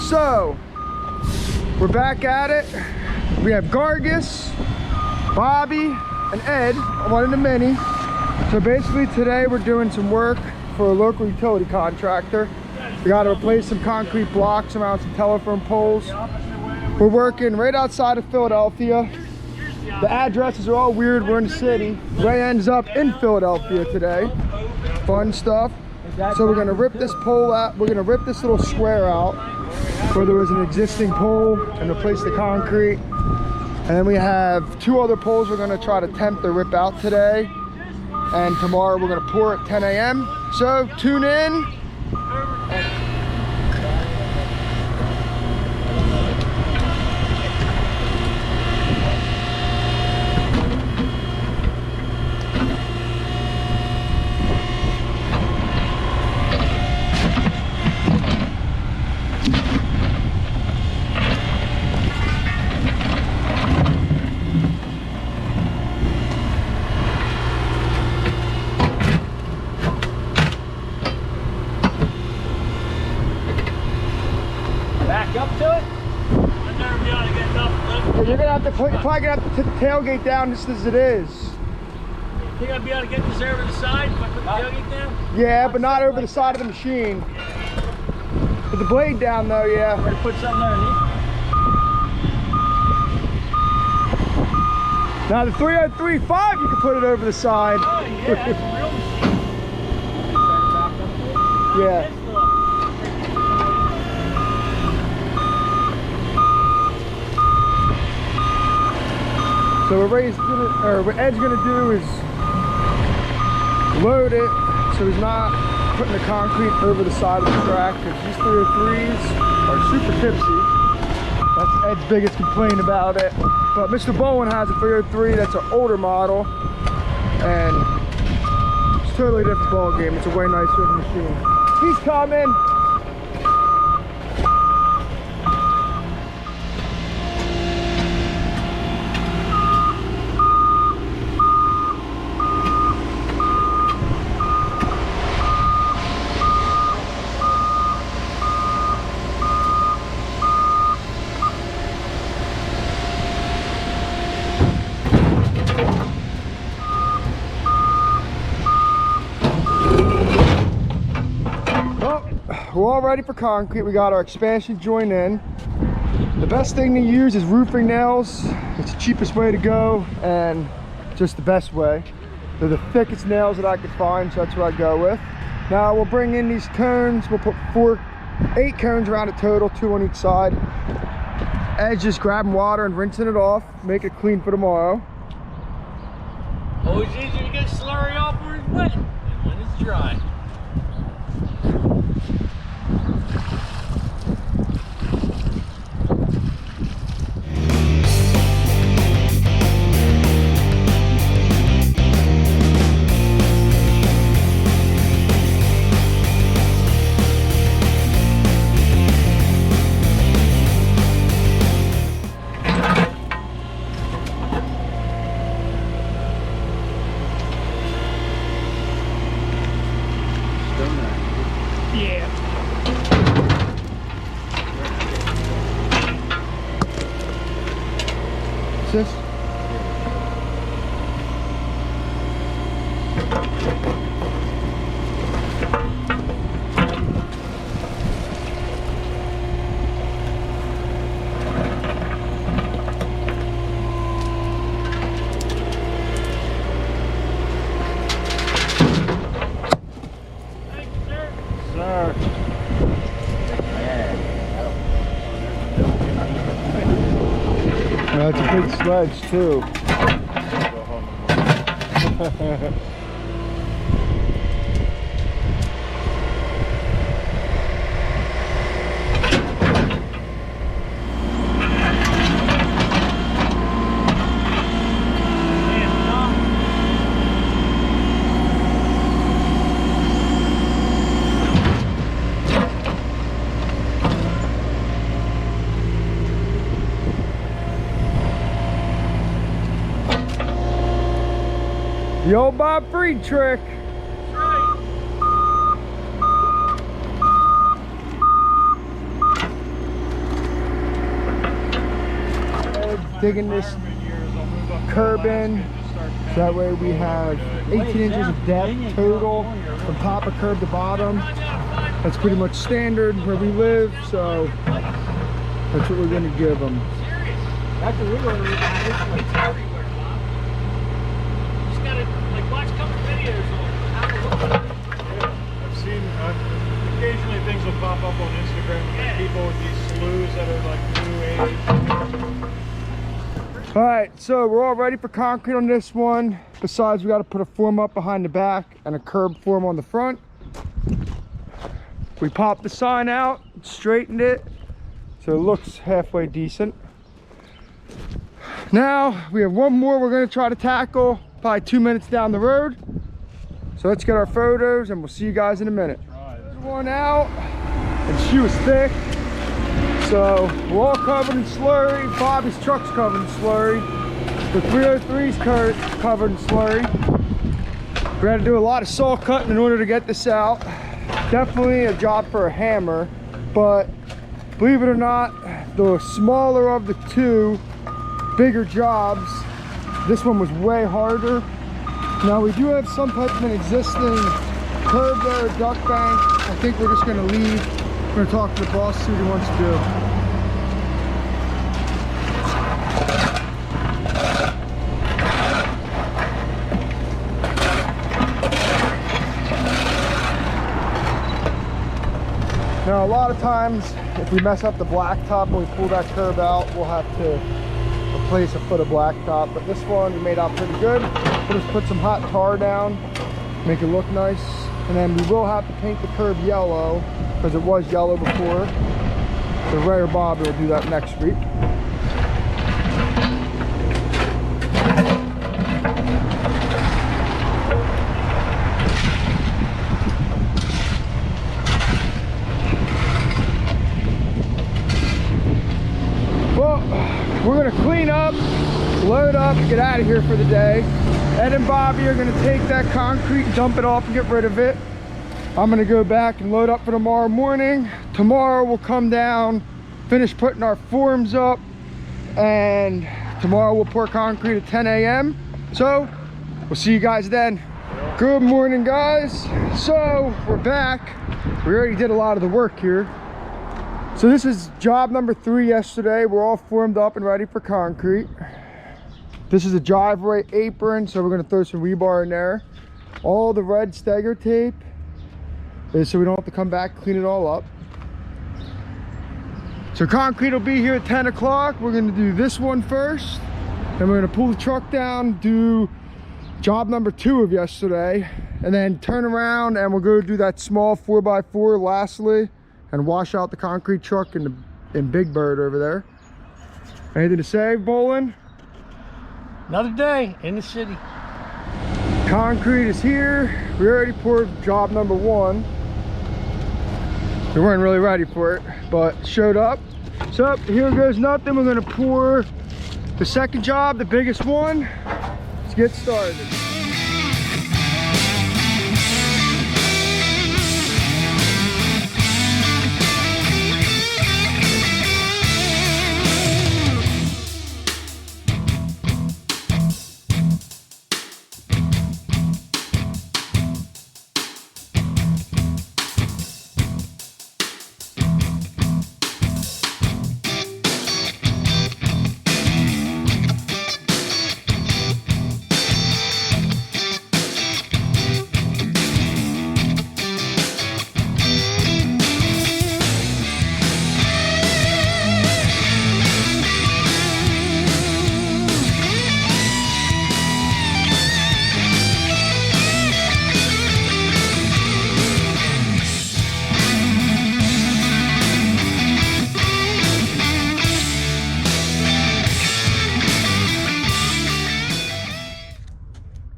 So, we're back at it. We have Gargus, Bobby, and Ed, one in the mini. So basically today we're doing some work for a local utility contractor. We got to replace some concrete blocks around some telephone poles. We're working right outside of Philadelphia. The addresses are all weird, we're in the city. Ray ends up in Philadelphia today. Fun stuff. So we're gonna rip this pole out, we're gonna rip this little square out where there was an existing pole and replace the concrete. And then we have 2 other poles we're gonna try to attempt to rip out today. And tomorrow we're gonna pour at 10 a.m. So tune in. You're probably gonna have to put the tailgate down just as it is. You think I'd be able to get this over the side if I put the tailgate down? Yeah, but not over the side of the machine. Put the blade down though, yeah. Or to put something underneath. Now the 3035, you can put it over the side. Oh yeah, that's a real machine. Yeah. So what Ed's gonna do is load it so he's not putting the concrete over the side of the track, because these 303s are super tipsy. That's Ed's biggest complaint about it. But Mr. Bowen has a 303 that's an older model, and it's a totally different ball game. It's a way nicer machine. He's coming. We're all ready for concrete. We got our expansion joint in. The best thing to use is roofing nails. It's the cheapest way to go and just the best way. They're the thickest nails that I could find, so that's what I go with. Now we'll bring in these cones. We'll put 8 cones around a total, 2 on each side. Ed's just grabbing water and rinsing it off, make it clean for tomorrow. Always easier to get slurry off where it's wet than when it's dry. This? That's a big sledge too. The old Bob Freed trick. That's right. digging this curb in. So that way we have 18 inches of depth total from top of curb to bottom. That's pretty much standard where we live, so that's what we're going to give them. That's what we're going to do. It's everywhere, Bob. You just got to like watch a couple videos on how to look at it. Yeah, I've seen, occasionally things will pop up on Instagram, like people with these sloughs that are like new age. All right, so we're all ready for concrete on this one. Besides, we got to put a form up behind the back and a curb form on the front. We popped the sign out, straightened it, so it looks halfway decent. Now we have one more we're going to try to tackle, probably 2 minutes down the road. So let's get our photos and we'll see you guys in a minute. There's one out, and she was thick. So we're all covered in slurry. Bobby's truck's covered in slurry. The 303's covered in slurry. We had to do a lot of saw cutting in order to get this out. Definitely a job for a hammer, but believe it or not, the smaller of the two bigger jobs, this one was way harder. Now we do have some type of an existing curb there, duck bank. I think we're just gonna leave. We're gonna talk to the boss, see what he wants to do. Now a lot of times, if we mess up the blacktop when we pull that curb out, we'll have to replace a foot of blacktop. But this one we made out pretty good. We'll just put some hot tar down, make it look nice. And then we will have to paint the curb yellow, because it was yellow before. So Ray or Bobby will do that next week. We're gonna clean up, load up, get out of here for the day. Ed and Bobby are gonna take that concrete, dump it off and get rid of it. I'm gonna go back and load up for tomorrow morning. Tomorrow we'll come down, finish putting our forms up, and tomorrow we'll pour concrete at 10 a.m. So we'll see you guys then. Good morning, guys. So we're back. We already did a lot of the work here. So this is job number 3 yesterday. We're all formed up and ready for concrete. This is a driveway apron, so we're gonna throw some rebar in there. All the red stagger tape is so we don't have to come back, clean it all up. So concrete will be here at 10 o'clock. We're gonna do this one first. Then we're gonna pull the truck down, do job number 2 of yesterday, and then turn around and we'll go do that small 4x4 lastly, and wash out the concrete truck in Big Bird over there. Anything to say, Bolin? Another day in the city. Concrete is here. We already poured job number 1. We weren't really ready for it, but showed up. So here goes nothing. We're gonna pour the second job, the biggest one. Let's get started.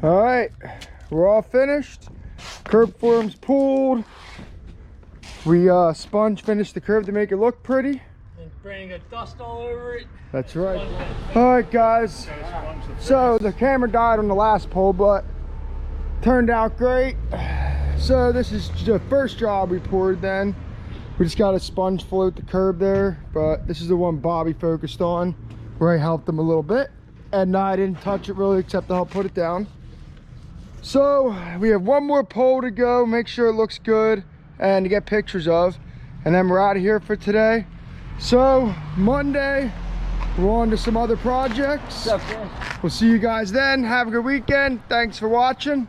All right, we're all finished. Curb form's pulled. We sponge finished the curb to make it look pretty. And Brandon got dust all over it. That's right. All right, guys. So the camera died on the last pull, but turned out great. So this is the first job we poured then. We just got a sponge float the curb there, but this is the one Bobby focused on. where I helped them a little bit. And I didn't touch it really except to help put it down. So we have one more pole to go, make sure it looks good and to get pictures of. And then we're out of here for today. So Monday, we're on to some other projects. What's up, man? We'll see you guys then. Have a good weekend. Thanks for watching.